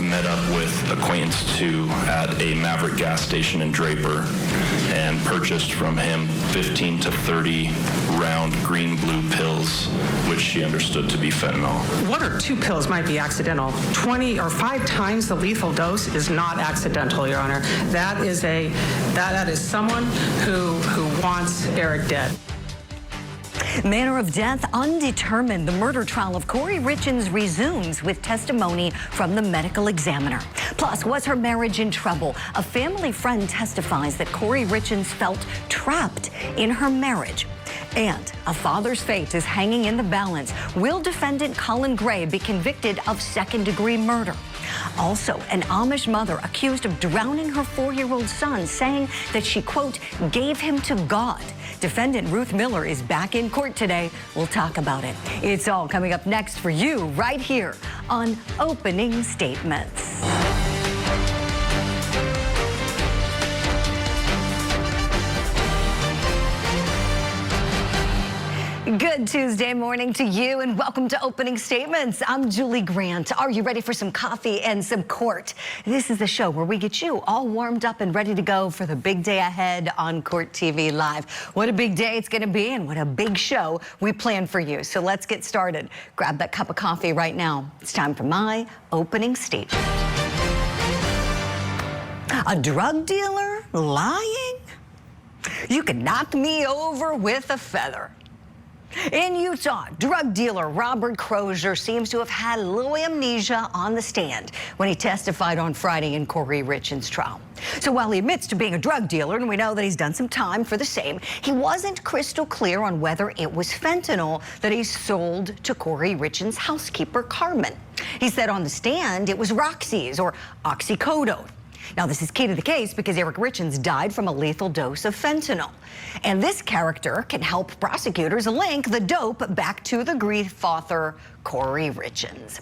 met up with acquaintance 2 at a Maverick gas station in Draper and purchased from him 15 to 30 round green-blue pills, which she understood to be fentanyl. 1 or 2 pills might be accidental. 20 or 5 times the lethal dose is not accidental, Your Honor. That is someone who wants Eric dead. Manner of death undetermined. The murder trial of Kouri Richins resumes with testimony from the medical examiner. Plus, was her marriage in trouble? A family friend testifies that Kouri Richins felt trapped in her marriage. And a father's fate is hanging in the balance. Will defendant Colin Gray be convicted of second-degree murder? Also, an Amish mother accused of drowning her 4-year-old son, saying that she, quote, gave him to God. Defendant Ruth Miller is back in court today. We'll talk about it. It's all coming up next for you right here on Opening Statements. Good Tuesday morning to you and welcome to Opening Statements. I'm Julie Grant. Are you ready for some coffee and some court? This is the show where we get you all warmed up and ready to go for the big day ahead on Court TV Live. What a big day it's going to be and what a big show we planned for you. So let's get started. Grab that cup of coffee right now. It's time for my opening statement. A drug dealer lying? You can knock me over with a feather. In Utah, drug dealer Robert Crozier seems to have had low amnesia on the stand when he testified on Friday in Kouri Richins' trial. So while he admits to being a drug dealer, and we know that he's done some time for the same, he wasn't crystal clear on whether it was fentanyl that he sold to Kouri Richins' housekeeper, Carmen. He said on the stand it was Roxy's or oxycodone. Now, this is key to the case because Eric Richins died from a lethal dose of fentanyl. And this character can help prosecutors link the dope back to the grief author, Kouri Richins.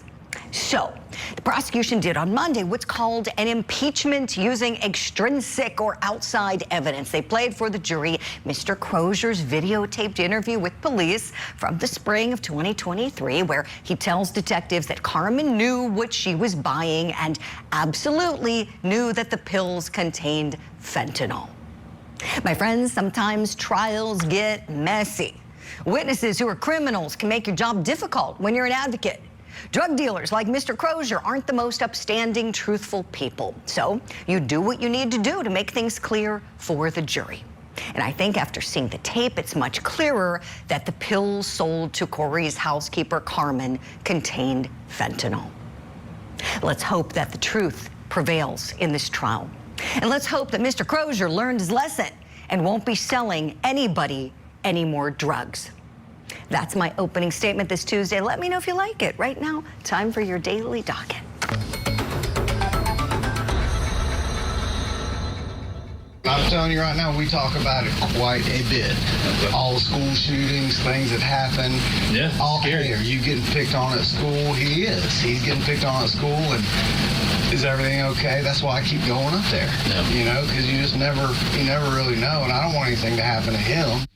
So, the prosecution did on Monday what's called an impeachment using extrinsic or outside evidence. They played for the jury Mr. Crozier's videotaped interview with police from the spring of 2023, where he tells detectives that Carmen knew what she was buying and absolutely knew that the pills contained fentanyl. My friends, sometimes trials get messy. Witnesses who are criminals can make your job difficult when you're an advocate. Drug dealers like Mr. Crozier aren't the most upstanding, truthful people. So you do what you need to do to make things clear for the jury. And I think after seeing the tape, it's much clearer that the pills sold to Kouri's housekeeper, Carmen, contained fentanyl. Let's hope that the truth prevails in this trial. And let's hope that Mr. Crozier learned his lesson and won't be selling anybody any more drugs. That's my opening statement this Tuesday. Let me know if you like it. Right now, time for your daily docket. I'm telling you right now, we talk about it quite a bit. All the school shootings, things that happen. Yeah, all scary. here. You getting picked on at school? He is. He's getting picked on at school, and is everything okay? That's why I keep going up there. Yeah. You know, because you never really know, and I don't want anything to happen to him.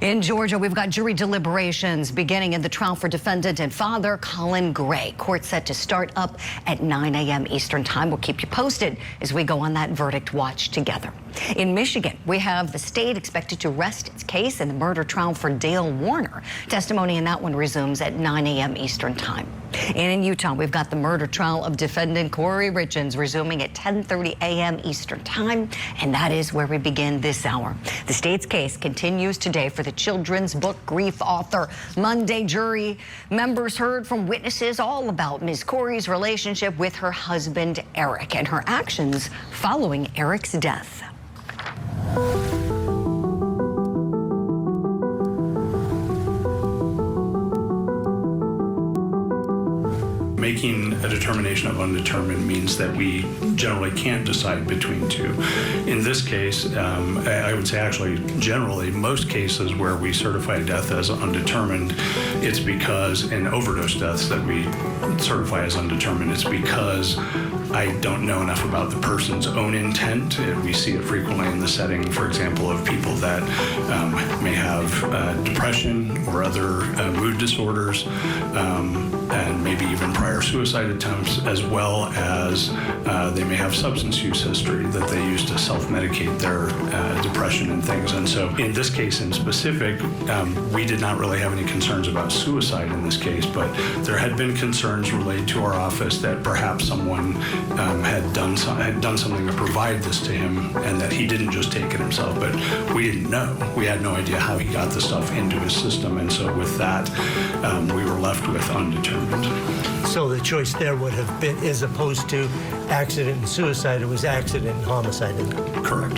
In Georgia, we've got jury deliberations beginning in the trial for defendant and father Colin Gray. Court set to start up at 9 a.m. Eastern time. We'll keep you posted as we go on that verdict watch together. In Michigan, we have the state expected to rest its case in the murder trial for Dale Warner. Testimony in that one resumes at 9 a.m. Eastern time. And in Utah, we've got the murder trial of defendant Kouri Richins resuming at 10:30 a.m. Eastern time, and that is where we begin this hour. The state's case continues today for the children's book grief author. Monday, jury members heard from witnesses all about Ms. Kouri's relationship with her husband, Eric, and her actions following Eric's death. Making a determination of undetermined means that we generally can't decide between two. In this case, I would say actually generally most cases where we certify a death as undetermined, it's because in overdose deaths that we certify as undetermined, it's because I don't know enough about the person's own intent. We see it frequently in the setting, for example, of people that may have depression or other mood disorders and may maybe even prior suicide attempts, as well as they may have substance use history that they use to self-medicate their depression and things. And so in this case in specific, we did not really have any concerns about suicide in this case, but there had been concerns related to our office that perhaps someone had done something to provide this to him, and that he didn't just take it himself. But we didn't know. We had no idea how he got the stuff into his system, and so with that, we were left with undetermined. So the choice there would have been, as opposed to accident and suicide, it was accident and homicide. Correct.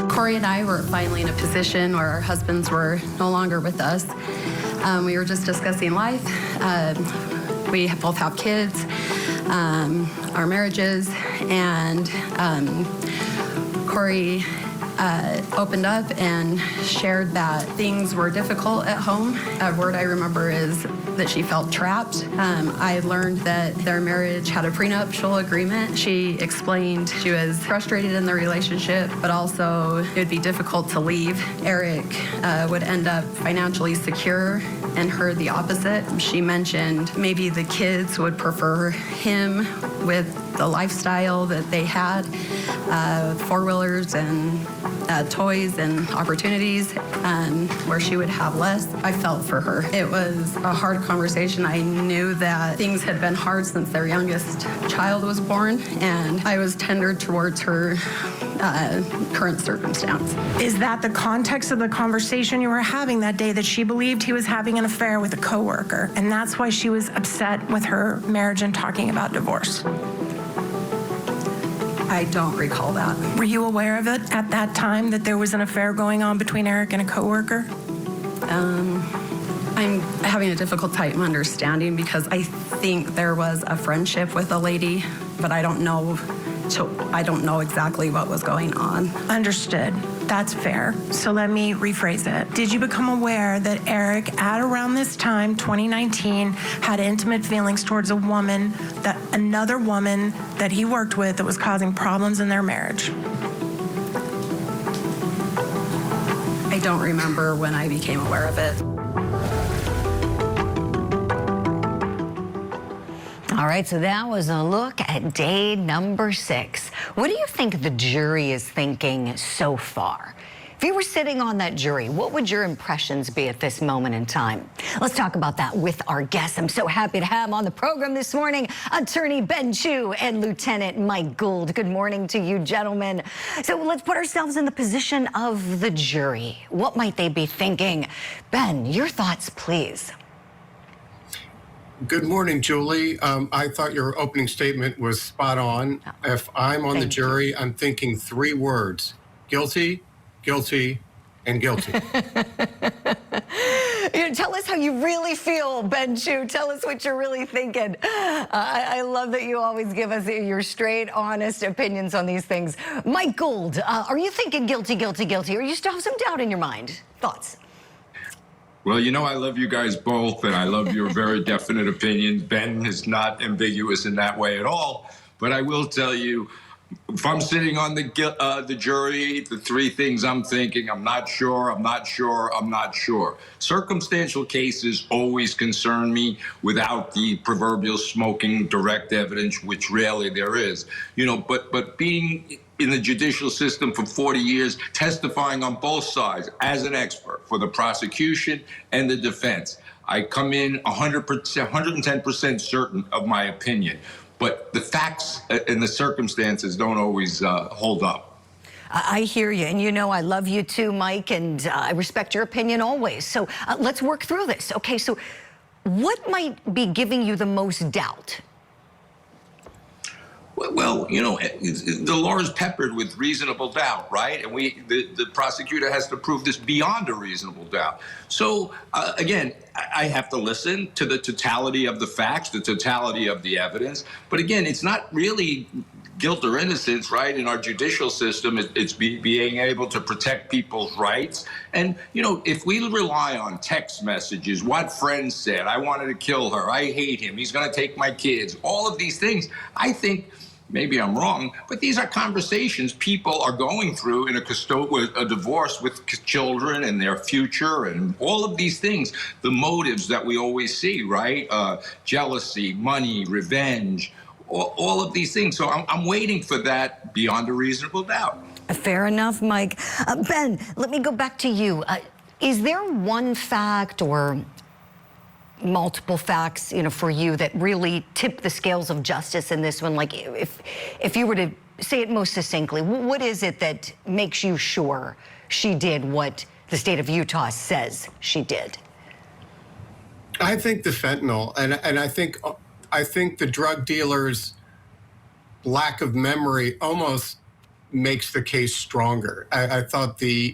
Kouri and I were finally in a position where our husbands were no longer with us. We were just discussing life. We both have kids, our marriages, and Kouri opened up and shared that things were difficult at home. A word I remember is that she felt trapped. I learned that their marriage had a prenuptial agreement. She explained she was frustrated in the relationship, but also it would be difficult to leave. Eric would end up financially secure, and her the opposite. She mentioned maybe the kids would prefer him with the lifestyle that they had, four-wheelers and toys and opportunities, where she would have less. I felt for her. It was a hard conversation. I knew that things had been hard since their youngest child was born, and I was tender towards her current circumstance. Is that the context of the conversation you were having that day, that she believed he was having an affair with a coworker, and that's why she was upset with her marriage and talking about divorce? I don't recall that. Were you aware of it at that time, that there was an affair going on between Eric and a coworker? I'm having a difficult time understanding, because I think there was a friendship with a lady, but I don't know exactly what was going on. Understood. That's fair. So let me rephrase it. Did you become aware that Eric, at around this time, 2019, had intimate feelings towards another woman that he worked with that was causing problems in their marriage? I don't remember when I became aware of it. All right, so that was a look at day number 6. What do you think the jury is thinking so far? If you were sitting on that jury, what would your impressions be at this moment in time? Let's talk about that with our guests. I'm so happy to have on the program this morning Attorney Ben Chu and Lieutenant Mike Gould. Good morning to you, gentlemen. So let's put ourselves in the position of the jury. What might they be thinking? Ben, your thoughts, please. Good morning, Julie. I thought your opening statement was spot on. If I'm on the jury, I'm thinking 3 words: guilty, guilty, and guilty. Tell us how you really feel, Ben Chu. Tell us what you're really thinking. I love that you always give us your straight, honest opinions on these things. Mike Gould, are you thinking guilty, guilty, guilty, or you still have some doubt in your mind? Thoughts? Well, you know, I love you guys both, and I love your very definite opinions. Ben is not ambiguous in that way at all. But I will tell you, if I'm sitting on the jury, the 3 things I'm thinking: I'm not sure, I'm not sure, I'm not sure. Circumstantial cases always concern me without the proverbial smoking direct evidence, which rarely there is. You know, but being in the judicial system for 40 years, testifying on both sides as an expert for the prosecution and the defense, I come in 100%, 110% certain of my opinion. But the facts and the circumstances don't always hold up. I hear you, and you know I love you too, Mike, and I respect your opinion always. So let's work through this. Okay, so what might be giving you the most doubt? Well, you know, the law is peppered with reasonable doubt, right? And the prosecutor has to prove this beyond a reasonable doubt. So, again, I have to listen to the totality of the facts, the totality of the evidence. But again, it's not really guilt or innocence, right? In our judicial system, it's being able to protect people's rights. And, you know, if we rely on text messages, what friends said, I wanted to kill her, I hate him, he's going to take my kids, all of these things, I think Maybe I'm wrong, but these are conversations people are going through in a divorce with children and their future and all of these things, the motives that we always see, right? Jealousy, money, revenge, all of these things. So I'm waiting for that beyond a reasonable doubt. Fair enough, Mike. Ben, let me go back to you. Is there one fact or multiple facts, for you that really tip the scales of justice in this one? Like, if you were to say it most succinctly, what is it that makes you sure she did what the state of Utah says she did? I think the fentanyl, and I think the drug dealer's lack of memory almost makes the case stronger. I thought the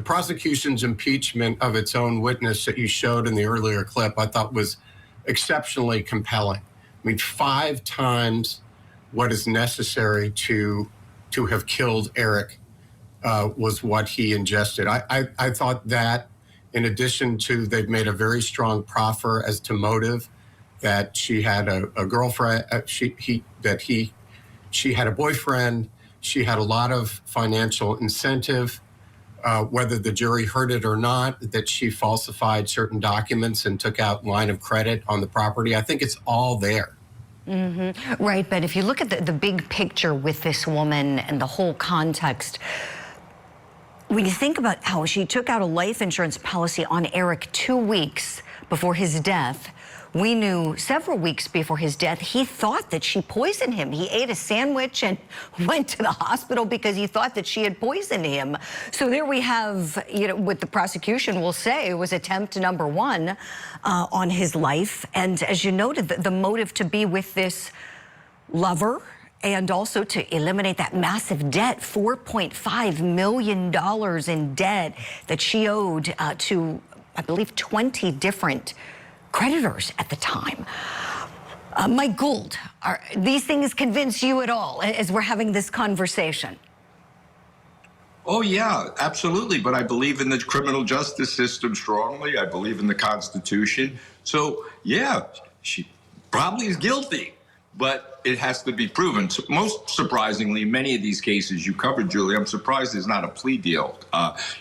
prosecution's impeachment of its own witness that you showed in the earlier clip, I thought was exceptionally compelling. I mean, 5 times what is necessary to have killed Eric was what he ingested. I thought that, in addition to, they've made a very strong proffer as to motive, that she had a girlfriend, she had a boyfriend, she had a lot of financial incentive, whether the jury heard it or not, that she falsified certain documents and took out line of credit on the property. I think it's all there. Mm-hmm. Right, but if you look at the big picture with this woman and the whole context, when you think about how she took out a life insurance policy on Eric 2 weeks before his death, we knew several weeks before his death, he thought that she poisoned him. He ate a sandwich and went to the hospital because he thought that she had poisoned him. So there we have, what the prosecution will say was attempt number 1 on his life. And as you noted, the motive to be with this lover and also to eliminate that massive debt, $4.5 million in debt that she owed to, I believe, 20 different creditors at the time. Mike Gould, are these things convince you at all as we're having this conversation? Oh, yeah, absolutely. But I believe in the criminal justice system strongly. I believe in the Constitution. So, yeah, she probably is guilty, but it has to be proven. So most surprisingly, many of these cases you covered, Julie, I'm surprised there's not a plea deal.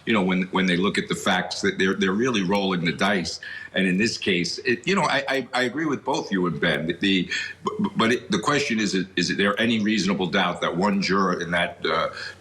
When they look at the facts, that they're really rolling the dice. And in this case, I agree with both you and Ben. But the question is there any reasonable doubt that one juror in that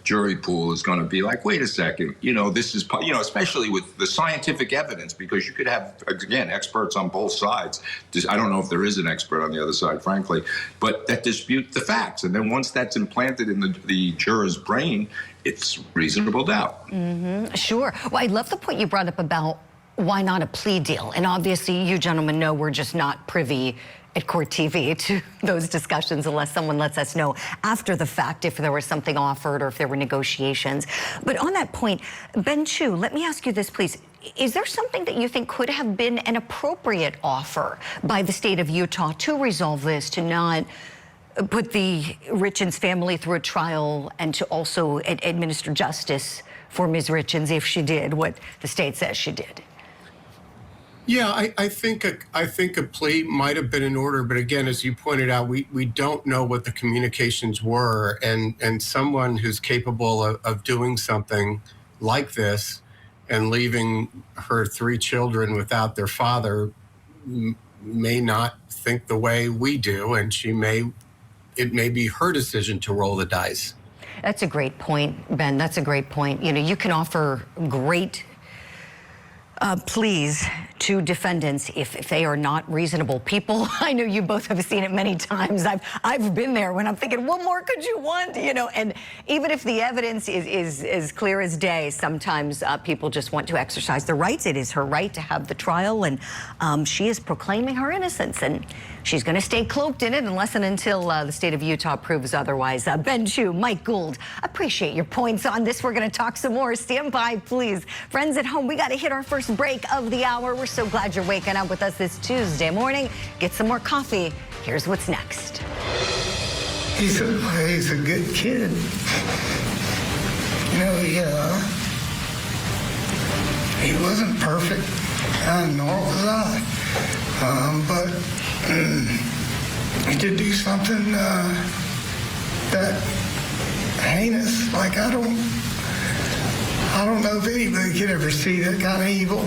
jury pool is going to be like, wait a second, this is, especially with the scientific evidence, because you could have, again, experts on both sides. I don't know if there is an expert on the other side, frankly, but that dispute the facts. And then once that's implanted in the juror's brain, it's reasonable doubt. Mm-hmm. Sure. Well, I love the point you brought up about why not a plea deal? And obviously, you gentlemen know we're just not privy at Court TV to those discussions unless someone lets us know after the fact if there was something offered or if there were negotiations. But on that point, Ben Chu, let me ask you this, please. Is there something that you think could have been an appropriate offer by the state of Utah to resolve this, to not put the Richins family through a trial and to also administer justice for Ms. Richins if she did what the state says she did? Yeah, I think a plea might have been in order, but again, as you pointed out, we don't know what the communications were, and someone who's capable of doing something like this and leaving her 3 children without their father may not think the way we do, and it may be her decision to roll the dice. That's a great point, Ben. That's a great point. You can offer great pleas to defendants if they are not reasonable people. I know you both have seen it many times. I've been there when I'm thinking, what more could you want? And even if the evidence is as clear as day, sometimes people just want to exercise their rights. It is her right to have the trial, and she is proclaiming her innocence, and she's going to stay cloaked in it unless and until the state of Utah proves otherwise. Ben Chu, Mike Gould, appreciate your points on this. We're going to talk some more. Stand by, please. Friends at home, we got to hit our first break of the hour. We're so glad you're waking up with us this Tuesday morning. Get some more coffee. Here's what's next. He's a good kid. He wasn't perfect, nor was I. But to do something that heinous. Like, I don't know if anybody could ever see that kind of evil.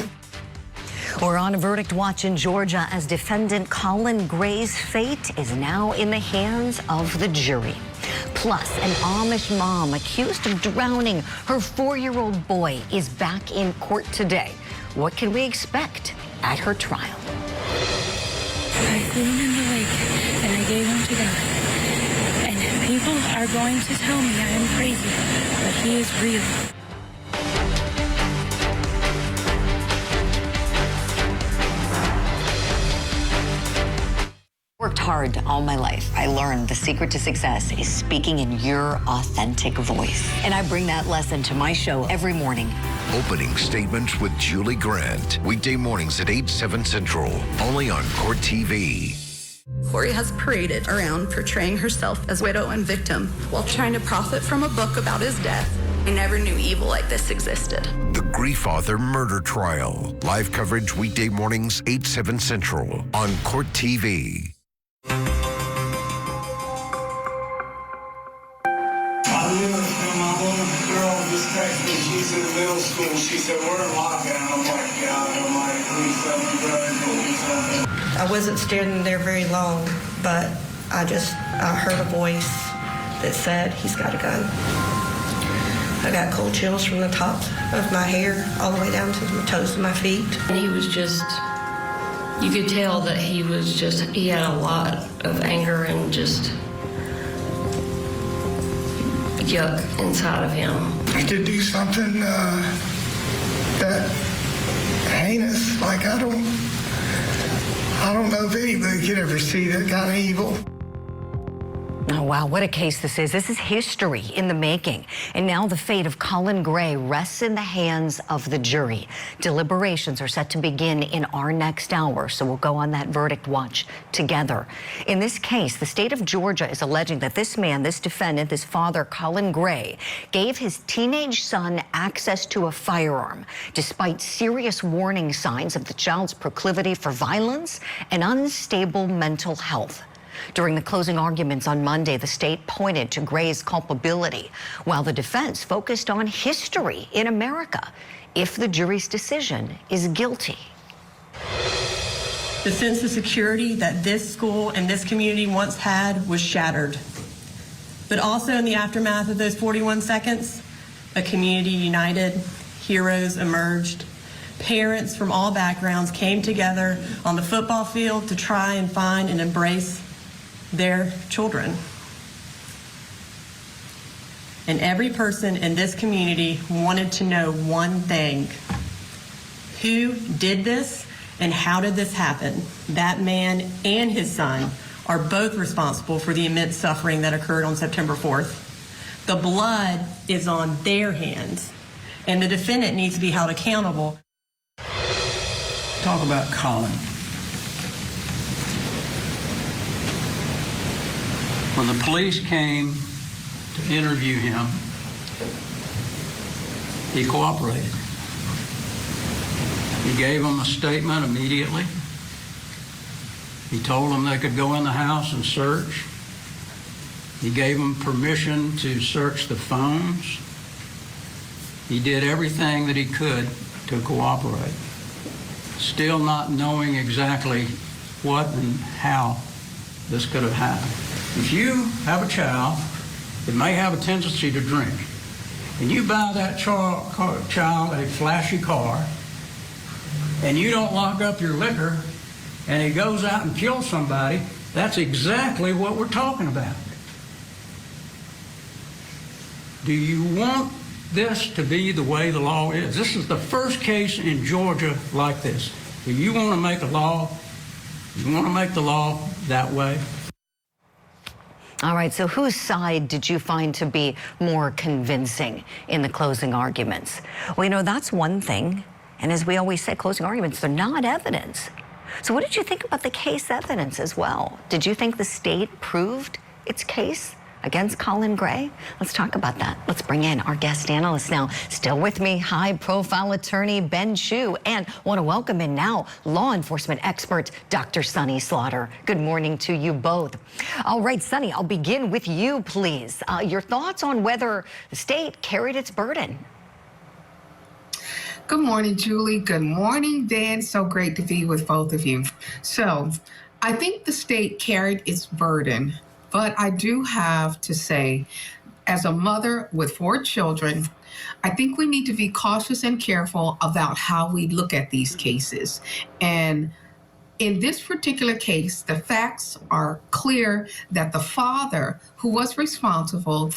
We're on a verdict watch in Georgia as defendant Colin Gray's fate is now in the hands of the jury. Plus, an Amish mom accused of drowning her 4-year-old boy is back in court today. What can we expect at her trial? I threw him in the lake and I gave him to God. And people are going to tell me I am crazy, but he is real. Worked hard all my life. I learned the secret to success is speaking in your authentic voice. And I bring that lesson to my show every morning. Opening Statements with Julie Grant. Weekday mornings at 8, 7 Central. Only on Court TV. Kouri has paraded around portraying herself as widow and victim while trying to profit from a book about his death. I never knew evil like this existed. The Grief Author Murder Trial. Live coverage weekday mornings 8, 7 Central on Court TV. She's in middle school. She said, we're in lockdown. I'm like, God, I'm like, please something, brother, please something. I wasn't standing there very long, but I heard a voice that said, he's got a gun. I got cold chills from the top of my hair all the way down to the toes of my feet. And he was just, you could tell that he had a lot of anger and just yuck inside of him. To do something that heinous. Like, I don't know if anybody could ever see that kind of evil. Oh, wow, what a case this is. This is history in the making. And now the fate of Colin Gray rests in the hands of the jury. Deliberations are set to begin in our next hour, so we'll go on that verdict watch together. In this case, the state of Georgia is alleging that this man, this defendant, this father, Colin Gray, gave his teenage son access to a firearm, despite serious warning signs of the child's proclivity for violence and unstable mental health. During the closing arguments on Monday, the state pointed to Gray's culpability, while the defense focused on history in America if the jury's decision is guilty. The sense of security that this school and this community once had was shattered. But also in the aftermath of those 41 seconds, a community united, heroes emerged. Parents from all backgrounds came together on the football field to try and find and embrace their children. And every person in this community wanted to know one thing: who did this and how did this happen? That man and his son are both responsible for the immense suffering that occurred on September 4th. The blood is on their hands, and the defendant needs to be held accountable. Talk about Colin. When the police came to interview him, he cooperated. He gave them a statement immediately. He told them they could go in the house and search. He gave them permission to search the phones. He did everything that he could to cooperate, still not knowing exactly what and how this could have happened. If you have a child that may have a tendency to drink, and you buy that child a flashy car, and you don't lock up your liquor, and he goes out and kills somebody, that's exactly what we're talking about. Do you want this to be the way the law is? This is the first case in Georgia like this. Do you want to make a law? You want to make the law that way? All right, so whose side did you find to be more convincing in the closing arguments? Well, you know, that's one thing. And as we always say, closing arguments, they're not evidence. So what did you think about the case evidence as well? Did you think the state proved its case against Colin Gray? Let's talk about that. Let's bring in our guest analyst now. Still with me, high-profile attorney Ben Chu, and want to welcome in now law enforcement expert Dr. Sonny Slaughter. Good morning to you both. All right, Sonny, I'll begin with you, please. Your thoughts on whether the state carried its burden? Good morning, Julie. Good morning, Dan. So great to be with both of you. So, I think the state carried its burden, but I do have to say, as a mother with 4 children, I think we need to be cautious and careful about how we look at these cases. And in this particular case, the facts are clear that the father who was responsible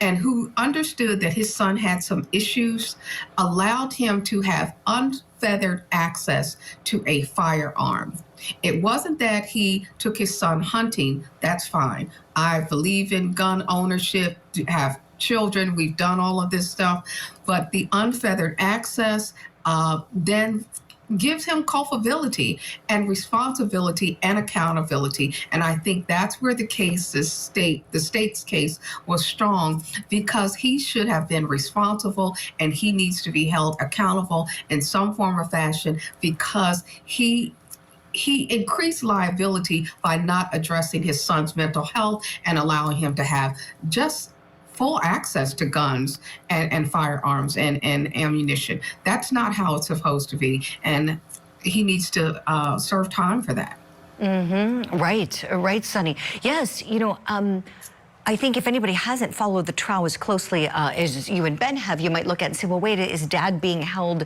and who understood that his son had some issues allowed him to have unfettered access to a firearm. It wasn't that he took his son hunting. That's fine. I believe in gun ownership, have children. We've done all of this stuff. But the unfettered access then gives him culpability and responsibility and accountability. And I think that's where the state's case was strong, because he should have been responsible and he needs to be held accountable in some form or fashion, because he increased liability by not addressing his son's mental health and allowing him to have just full access to guns and firearms and ammunition. That's not how it's supposed to be, and he needs to serve time for that. Mm-hmm. Right, Sonny. Yes, you know, I think if anybody hasn't followed the trial as closely as you and Ben have, you might look at it and say, well, wait, is Dad being held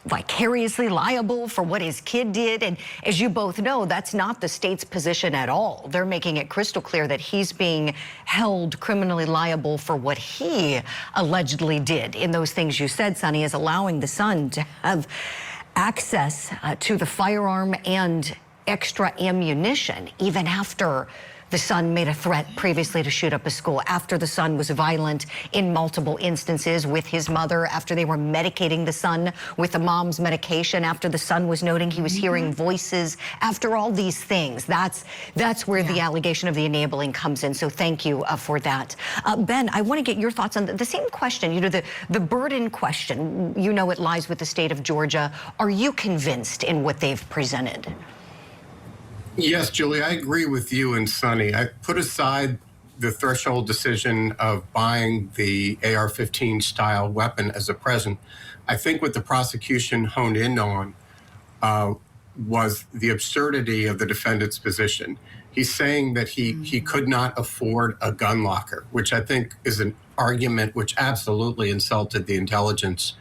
vicariously liable for what his kid did? And as you both know, that's not the state's position at all. They're making it crystal clear that he's being held criminally liable for what he allegedly did. In those things you said, Sonny, is allowing the son to have access to the firearm and extra ammunition, even after the son made a threat previously to shoot up a school, after the son was violent in multiple instances with his mother, after they were medicating the son with the mom's medication, after the son was noting he was hearing voices, after all these things. That's where the allegation of the enabling comes in. So thank you for that. Ben, I want to get your thoughts on the same question, you know, the burden question. You know, it lies with the state of Georgia. Are you convinced in what they've presented? Yes, Julie, I agree with you and Sonny. I put aside the threshold decision of buying the AR-15 style weapon as a present. I think what the prosecution honed in on was the absurdity of the defendant's position. He's saying that he could not afford a gun locker, which I think is an argument which absolutely insulted the intelligence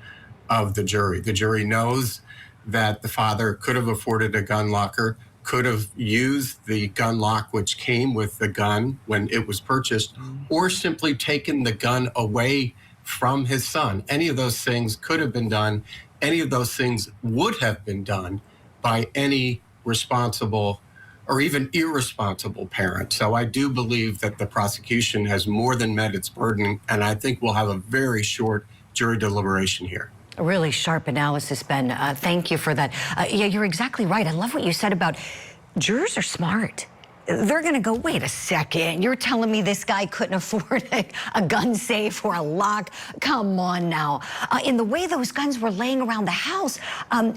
of the jury. The jury knows that the father could have afforded a gun locker, could have used the gun lock which came with the gun when it was purchased, or simply taken the gun away from his son. Any of those things could have been done. Any of those things would have been done by any responsible or even irresponsible parent. So I do believe that the prosecution has more than met its burden, and I think we'll have a very short jury deliberation here. A really sharp analysis, Ben. Thank you for that. Yeah, you're exactly right. I love what you said about jurors are smart. They're going to go, wait a second, you're telling me this guy couldn't afford a gun safe or a lock? Come on now. In the way those guns were laying around the house,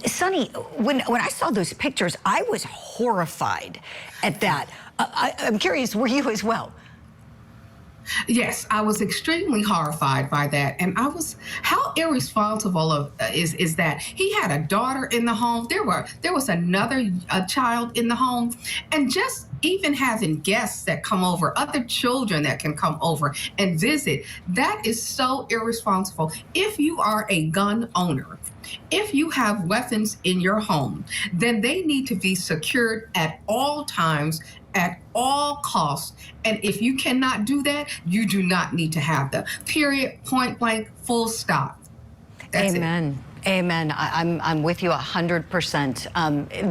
Sonny, when I saw those pictures, I was horrified at that. I'm curious, were you as well? Yes, I was extremely horrified by that. And how irresponsible is that? He had a daughter in the home. There was another child in the home. And just even having guests that come over, other children that can come over and visit, that is so irresponsible. If you are a gun owner, if you have weapons in your home, then they need to be secured at all times, at all costs. And if you cannot do that, you do not need to have them. Period, point blank, full stop. That's Amen. It. Amen. I'm with you 100%.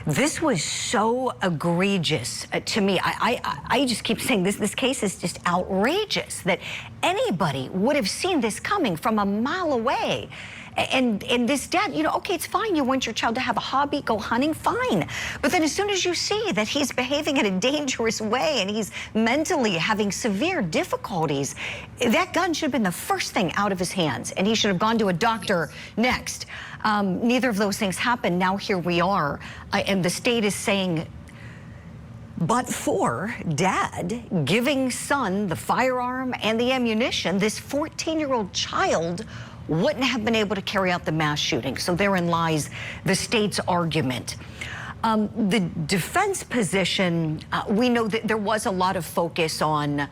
This was so egregious to me. I just keep saying this case is just outrageous, that anybody would have seen this coming from a mile away. And this dad, okay, it's fine. You want your child to have a hobby, go hunting, fine. But then as soon as you see that he's behaving in a dangerous way and he's mentally having severe difficulties, that gun should have been the first thing out of his hands, and he should have gone to a doctor next. Neither of those things happened. Now here we are, and the state is saying, but for dad giving son the firearm and the ammunition, this 14-year-old child wouldn't have been able to carry out the mass shooting. So therein lies the state's argument. The defense position, we know that there was a lot of focus on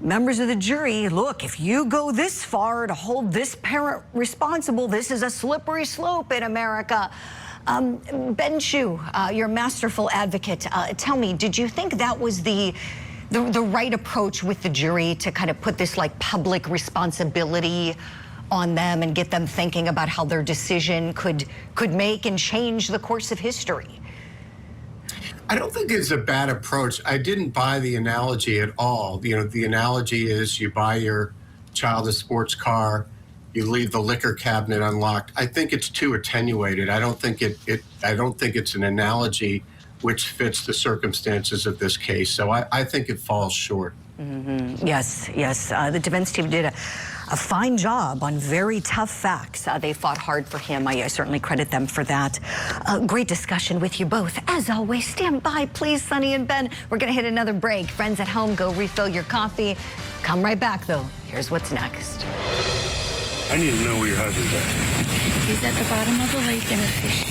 members of the jury. Look, if you go this far to hold this parent responsible, this is a slippery slope in America. Ben Chu, your masterful advocate, tell me, did you think that was the right approach with the jury to kind of put this like public responsibility on them and get them thinking about how their decision could make and change the course of history? I don't think it's a bad approach. I didn't buy the analogy at all. The analogy is you buy your child a sports car, you leave the liquor cabinet unlocked. I think it's too attenuated. I don't think it's an analogy which fits the circumstances of this case. So I think it falls short. Mm-hmm. Yes. The defense team did a fine job on very tough facts. They fought hard for him. I certainly credit them for that. Great discussion with you both. As always, stand by, please, Sonny and Ben. We're going to hit another break. Friends at home, go refill your coffee. Come right back, though. Here's what's next. I need to know where your husband's at. He's at the bottom of the lake in a fish.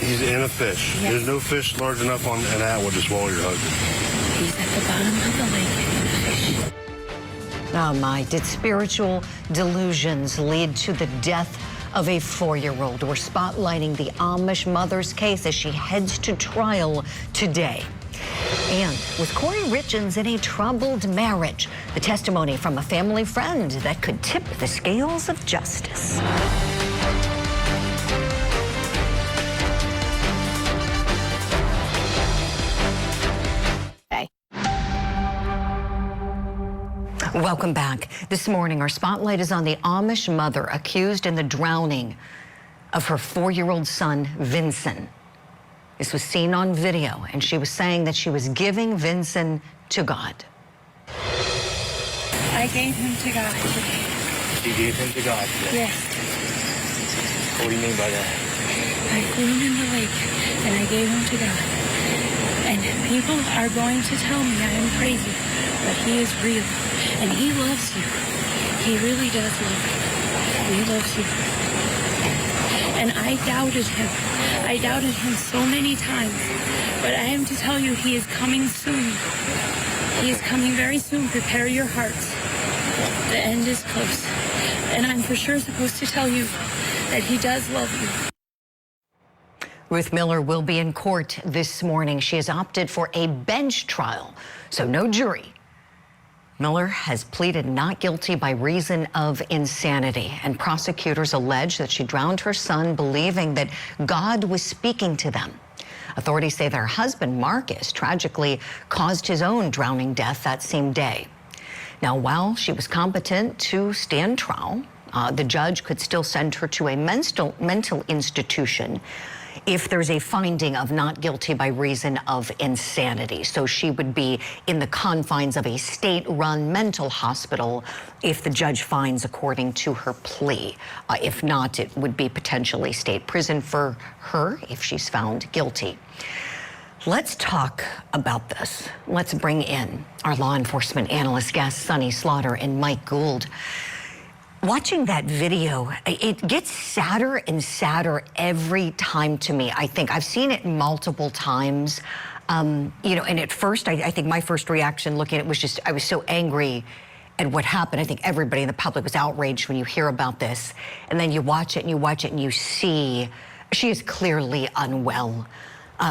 He's in a fish. Yes. There's no fish large enough on an Atwood to swallow your husband. He's at the bottom of the lake in a fish. Oh my, did spiritual delusions lead to the death of a 4-year-old? We're spotlighting the Amish mother's case as she heads to trial today. And with Kouri Richins in a troubled marriage, the testimony from a family friend that could tip the scales of justice. Welcome back. This morning, our spotlight is on the Amish mother accused in the drowning of her 4-year-old son, Vincent. This was seen on video, and she was saying that she was giving Vincent to God. I gave him to God today. You gave him to God today? Yes. What do you mean by that? I threw him in the lake, and I gave him to God. And people are going to tell me I am crazy, but he is real, and he loves you. He really does love you. He loves you. And I doubted him. I doubted him so many times. But I am to tell you, he is coming soon. He is coming very soon. Prepare your hearts. The end is close. And I'm for sure supposed to tell you that he does love you. Ruth Miller will be in court this morning. She has opted for a bench trial, so no jury. Miller has pleaded not guilty by reason of insanity, and prosecutors allege that she drowned her son believing that God was speaking to them. Authorities say their husband, Marcus, tragically caused his own drowning death that same day. Now, while she was competent to stand trial, the judge could still send her to a mental institution if there's a finding of not guilty by reason of insanity. So she would be in the confines of a state-run mental hospital if the judge finds according to her plea. If not, it would be potentially state prison for her if she's found guilty. Let's talk about this. Let's bring in our law enforcement analyst guests, Sonny Slaughter and Mike Gould. Watching that video, it gets sadder and sadder every time to me. I think I've seen it multiple times. And at first, I think my first reaction looking at it was just, I was so angry at what happened. I think everybody in the public was outraged when you hear about this. And then you watch it and you watch it and you see she is clearly unwell.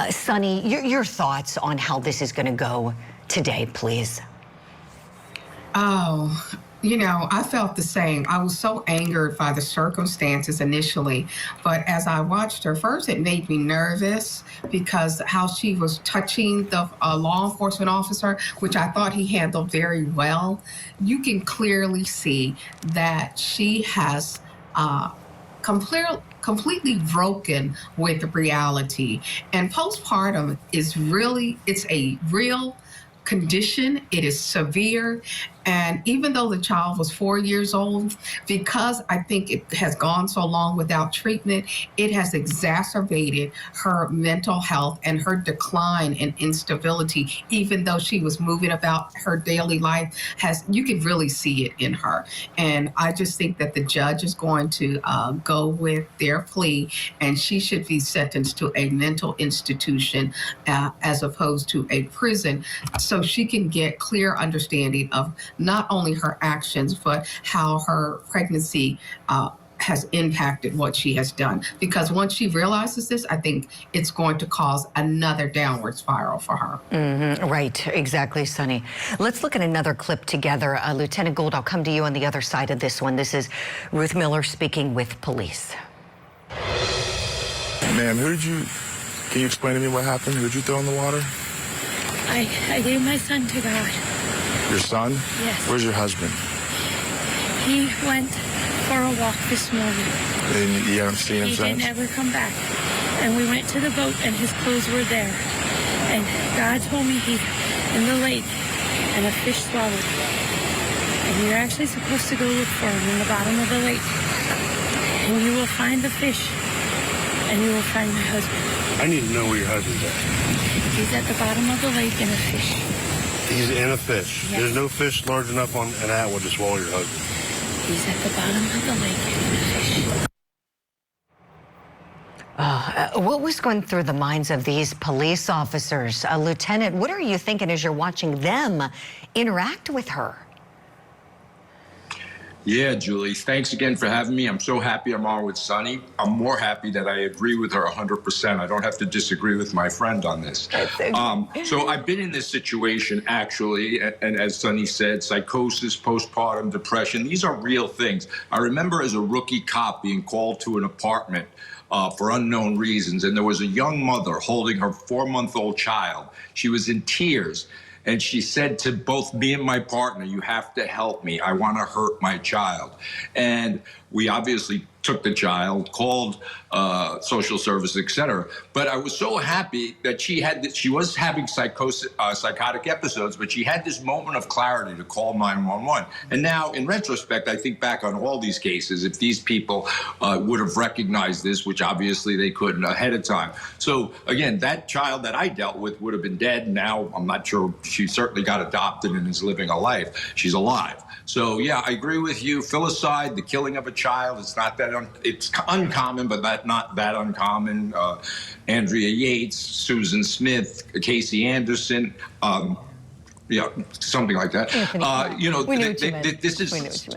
Sonny, your thoughts on how this is going to go today, please. Oh, I felt the same. I was so angered by the circumstances initially, but as I watched her, first it made me nervous because how she was touching the law enforcement officer, which I thought he handled very well. You can clearly see that she has completely broken with reality. And postpartum is really, it's a real condition. It is severe. And even though the child was 4 years old, because I think it has gone so long without treatment, it has exacerbated her mental health and her decline in instability. Even though she was moving about her daily life, you can really see it in her. And I just think that the judge is going to go with their plea, and she should be sentenced to a mental institution as opposed to a prison, so she can get clear understanding of not only her actions, but how her pregnancy has impacted what she has done. Because once she realizes this, I think it's going to cause another downward spiral for her. Right, exactly, Sonny. Let's look at another clip together. Lieutenant Gould, I'll come to you on the other side of this one. This is Ruth Miller speaking with police. Ma'am, can you explain to me what happened? Who did you throw in the water? I gave my son to God. Your son? Yes. Where's your husband? He went for a walk this morning. And you haven't seen him He since? didn't ever come back. And we went to the boat and his clothes were there. And God told me he's in the lake and a fish swallowed him. And you're actually supposed to go look for him in the bottom of the lake. And you will find the fish. And you will find my husband. I need to know where your husband's at. He's at the bottom of the lake in a fish. He's in a fish. Yes. There's no fish large enough on an Atwood to swallow your husband. He's at the bottom of the lake in a fish. What was going through the minds of these police officers? Lieutenant, what are you thinking as you're watching them interact with her? Yeah, Julie, thanks again for having me. I'm so happy I'm on with Sonny. I'm more happy that I agree with her 100%. I don't have to disagree with my friend on this. So I've been in this situation, actually, and as Sonny said, psychosis, postpartum depression, these are real things. I remember as a rookie cop being called to an apartment for unknown reasons, and there was a young mother holding her 4-month-old child. She was in tears. And she said to both me and my partner, you have to help me. I want to hurt my child. And we obviously took the child, called social services, et cetera. But I was so happy that she was having psychotic episodes, but she had this moment of clarity to call 911. And now, in retrospect, I think back on all these cases, if these people would have recognized this, which obviously they couldn't ahead of time. So again, that child that I dealt with would have been dead. Now, I'm not sure. She certainly got adopted and is living a life. She's alive. So yeah, I agree with you. Filicide, the killing of a child, it's not that it's uncommon, but not that uncommon. Andrea Yates, Susan Smith, Casey Anderson, yeah, something like that. This is.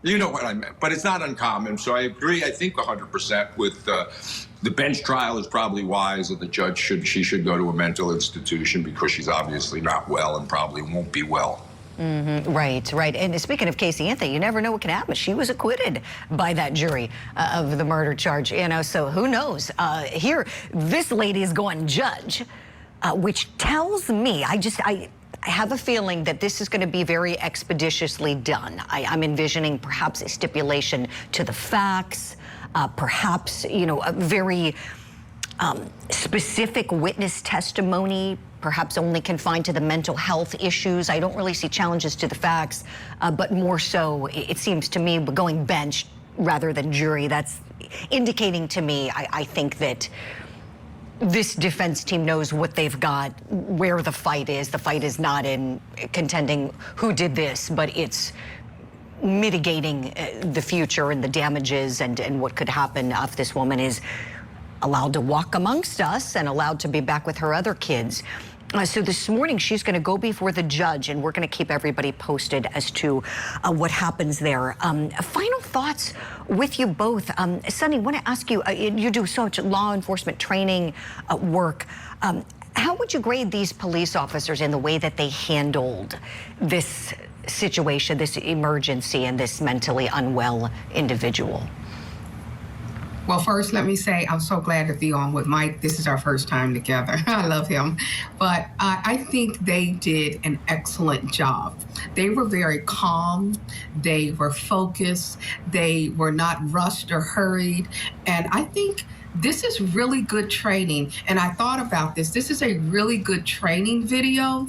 You know what I meant, but it's not uncommon. So I agree. I think 100% with the bench trial is probably wise, and the judge should go to a mental institution because she's obviously not well and probably won't be well. Right. And speaking of Casey Anthony, you never know what can happen. She was acquitted by that jury of the murder charge, so who knows? Here, this lady is going judge, which tells me, I have a feeling that this is going to be very expeditiously done. I'm envisioning perhaps a stipulation to the facts, perhaps, a very specific witness testimony, perhaps only confined to the mental health issues. I don't really see challenges to the facts, but more so, it seems to me, going bench rather than jury. That's indicating to me, I think that this defense team knows what they've got, where the fight is. The fight is not in contending who did this, but it's mitigating the future and the damages and what could happen if this woman is allowed to walk amongst us and allowed to be back with her other kids. So this morning, she's going to go before the judge, and we're going to keep everybody posted as to what happens there. Final thoughts with you both. Sonny, I want to ask you, you do so much law enforcement training work. How would you grade these police officers in the way that they handled this situation, this emergency, and this mentally unwell individual? Well, first, let me say I'm so glad to be on with Mike. This is our first time together. I love him. But I think they did an excellent job. They were very calm. They were focused. They were not rushed or hurried. And I think this is really good training. And I thought about this. This is a really good training video.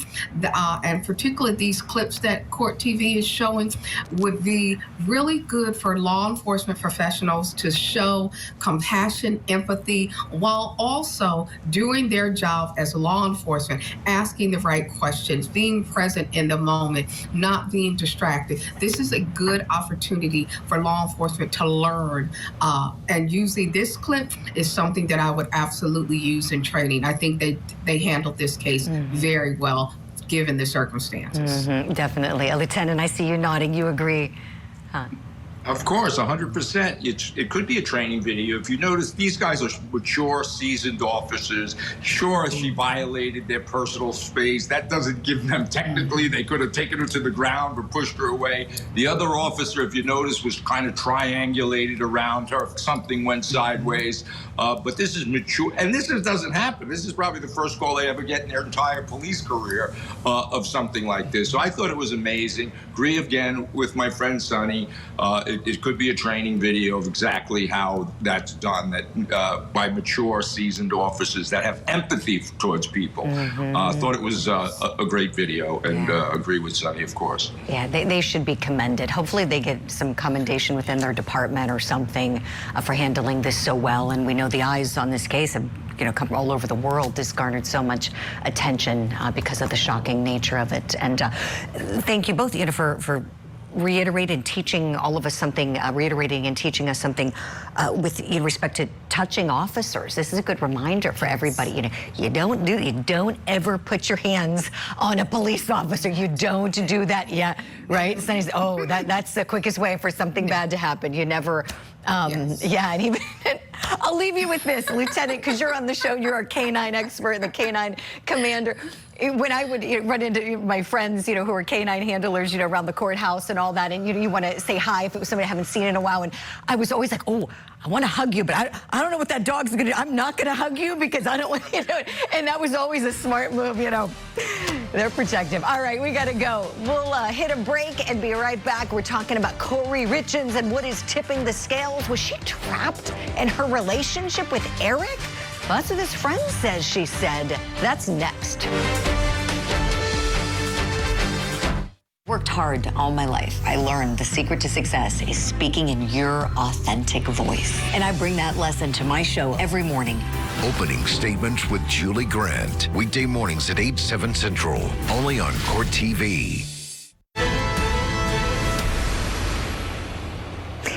And particularly these clips that Court TV is showing would be really good for law enforcement professionals to show compassion, empathy, while also doing their job as law enforcement, asking the right questions, being present in the moment, not being distracted. This is a good opportunity for law enforcement to learn. And using this clip is something that I would absolutely use in training. I think they handled this case very well, given the circumstances. Definitely. Lieutenant, I see you nodding. You agree? Of course, 100%. It could be a training video. If you notice, these guys are mature, seasoned officers. Sure, she violated their personal space. That doesn't give them, technically, they could have taken her to the ground or pushed her away. The other officer, if you notice, was kind of triangulated around her if something went sideways. But this is mature, and this doesn't happen. This is probably the first call they ever get in their entire police career of something like this. So I thought it was amazing. Agree again with my friend Sonny. It could be a training video of exactly how that's done, that by mature, seasoned officers that have empathy towards people. Thought it was a great video, and agree with Sonny, of course. Yeah, they should be commended. Hopefully they get some commendation within their department or something for handling this so well. And we know the eyes on this case have come all over the world. This garnered so much attention because of the shocking nature of it. And thank you both for reiterating and teaching all of us something, reiterating and teaching us something with respect to touching officers. This is a good reminder for everybody. You don't ever put your hands on a police officer. You don't do that yet, right? Sonny's, oh, that's the quickest way for something bad to happen. You never, yeah, and even, I'll leave you with this, Lieutenant, because you're on the show, you're a canine expert and the canine commander. When I would run into my friends, who are canine handlers, around the courthouse and all that, and you want to say hi if it was somebody I haven't seen in a while, and I was always like, oh, I want to hug you, but I don't know what that dog's going to do. I'm not going to hug you because I don't want, and that was always a smart move, They're protective. All right, we got to go. We'll hit a break and be right back. We're talking about Kouri Richins and what is tipping the scales. Was she trapped in her relationship with Eric? Well, that's what his friend says she said. That's next. Worked hard all my life. I learned the secret to success is speaking in your authentic voice. And I bring that lesson to my show every morning. Opening Statements with Julie Grant. Weekday mornings at 8, 7 Central. Only on Court TV.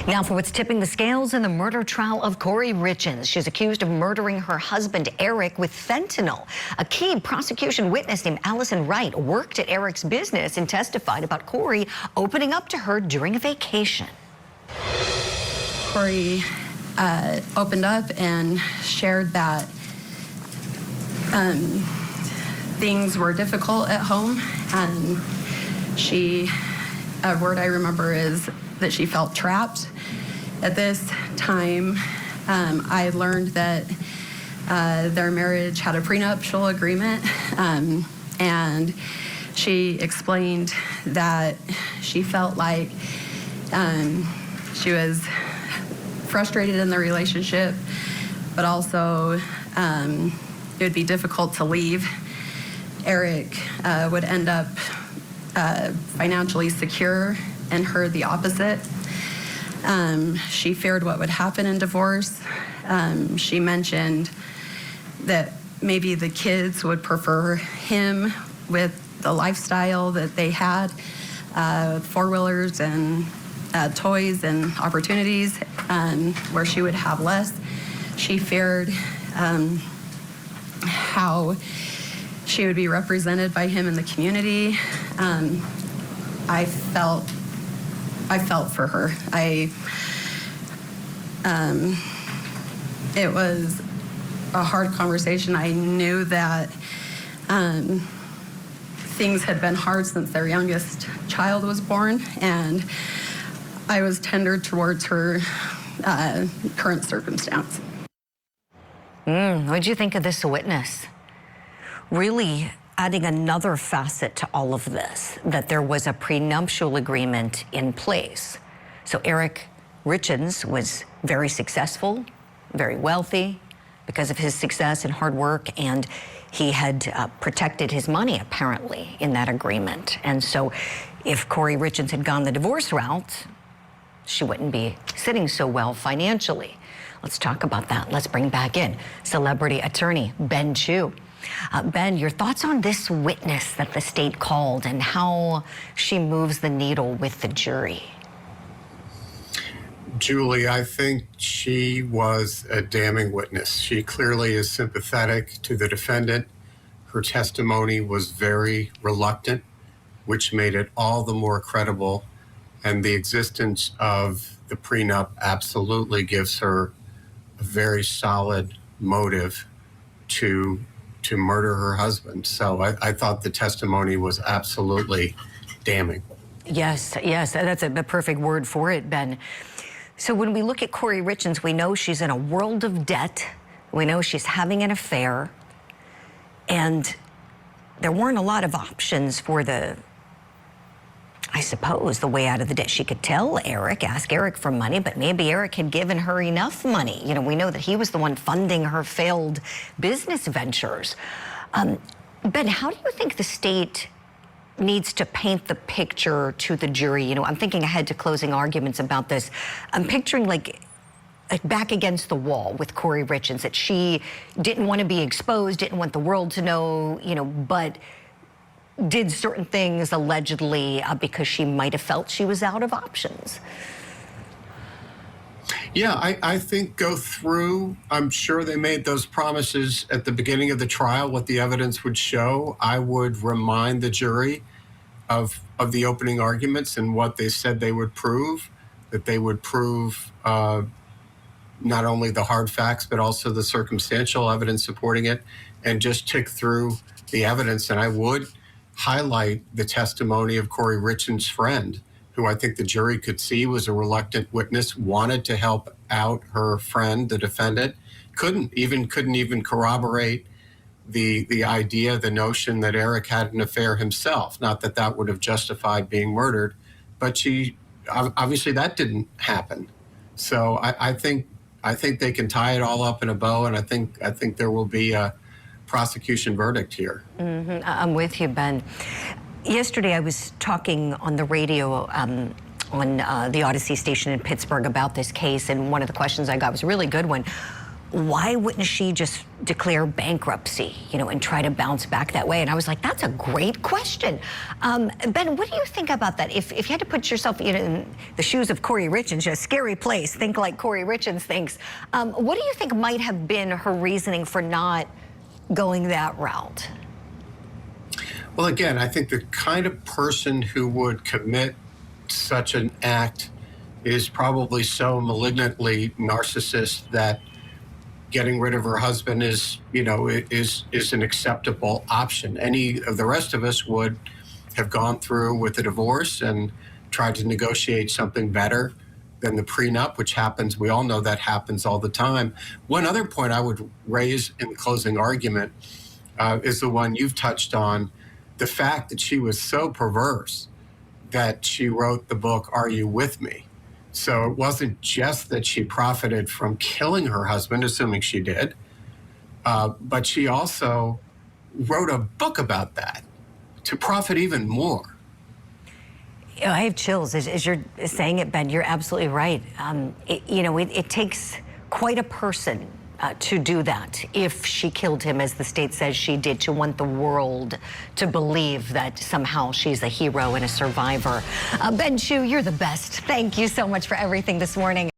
Now for what's tipping the scales in the murder trial of Kouri Richins. She's accused of murdering her husband, Eric, with fentanyl. A key prosecution witness named Allison Wright worked at Eric's business and testified about Kouri opening up to her during a vacation. Kouri opened up and shared that things were difficult at home, and a word I remember is that she felt trapped. At this time, I learned that their marriage had a prenuptial agreement, and she explained that she felt like she was frustrated in the relationship, but also it would be difficult to leave. Eric would end up financially secure, and her the opposite. She feared what would happen in divorce. She mentioned that maybe the kids would prefer him with the lifestyle that they had, four-wheelers and toys and opportunities, where she would have less. She feared how she would be represented by him in the community. I felt for her. It was a hard conversation. I knew that things had been hard since their youngest child was born, and I was tender towards her current circumstance. What did you think of this witness? Really adding another facet to all of this, that there was a prenuptial agreement in place. So Eric Richins was very successful, very wealthy because of his success and hard work, and he had protected his money, apparently, in that agreement. And so if Kouri Richins had gone the divorce route, she wouldn't be sitting so well financially. Let's talk about that. Let's bring back in celebrity attorney Ben Chu. Ben, your thoughts on this witness that the state called and how she moves the needle with the jury? Julie, I think she was a damning witness. She clearly is sympathetic to the defendant. Her testimony was very reluctant, which made it all the more credible. And the existence of the prenup absolutely gives her a very solid motive to murder her husband. So I thought the testimony was absolutely damning. Yes, that's a perfect word for it, Ben. So when we look at Kouri Richins, we know she's in a world of debt. We know she's having an affair. And there weren't a lot of options for the way out of the debt. She could tell Eric, ask Eric for money, but maybe Eric had given her enough money. You know, we know that he was the one funding her failed business ventures. Ben, how do you think the state needs to paint the picture to the jury? You know, I'm thinking ahead to closing arguments about this. I'm picturing like back against the wall with Kouri Richins, that she didn't want to be exposed, didn't want the world to know, you know, but did certain things allegedly because she might have felt she was out of options. Yeah, I think go through. I'm sure they made those promises at the beginning of the trial, what the evidence would show. I would remind the jury of the opening arguments and what they said they would prove, that they would prove not only the hard facts, but also the circumstantial evidence supporting it, and just tick through the evidence. And I would highlight the testimony of Kouri Richins' friend, who I think the jury could see was a reluctant witness, wanted to help out her friend, the defendant, couldn't even corroborate the idea, the notion that Eric had an affair himself. Not that that would have justified being murdered, but she obviously that didn't happen. So I think they can tie it all up in a bow, and I think there will be a prosecution verdict here. I'm with you, Ben. Yesterday, I was talking on the radio on the Odyssey station in Pittsburgh about this case, and one of the questions I got was a really good one. Why wouldn't she just declare bankruptcy, you know, and try to bounce back that way? And I was like, that's a great question. Ben, what do you think about that? If you had to put yourself in the shoes of Kouri Richins, a scary place, think like Kouri Richins thinks, what do you think might have been her reasoning for not going that route? Well, again, I think the kind of person who would commit such an act is probably so malignantly narcissist that getting rid of her husband is an acceptable option. Any of the rest of us would have gone through with a divorce and tried to negotiate something better than the prenup, which happens. We all know that happens all the time. One other point I would raise in the closing argument is the one you've touched on, the fact that she was so perverse that she wrote the book, Are You With Me? So it wasn't just that she profited from killing her husband, assuming she did, but she also wrote a book about that to profit even more. You know, I have chills as you're saying it, Ben. You're absolutely right. It takes quite a person to do that if she killed him, as the state says she did, to want the world to believe that somehow she's a hero and a survivor. Ben Chu, you're the best. Thank you so much for everything this morning.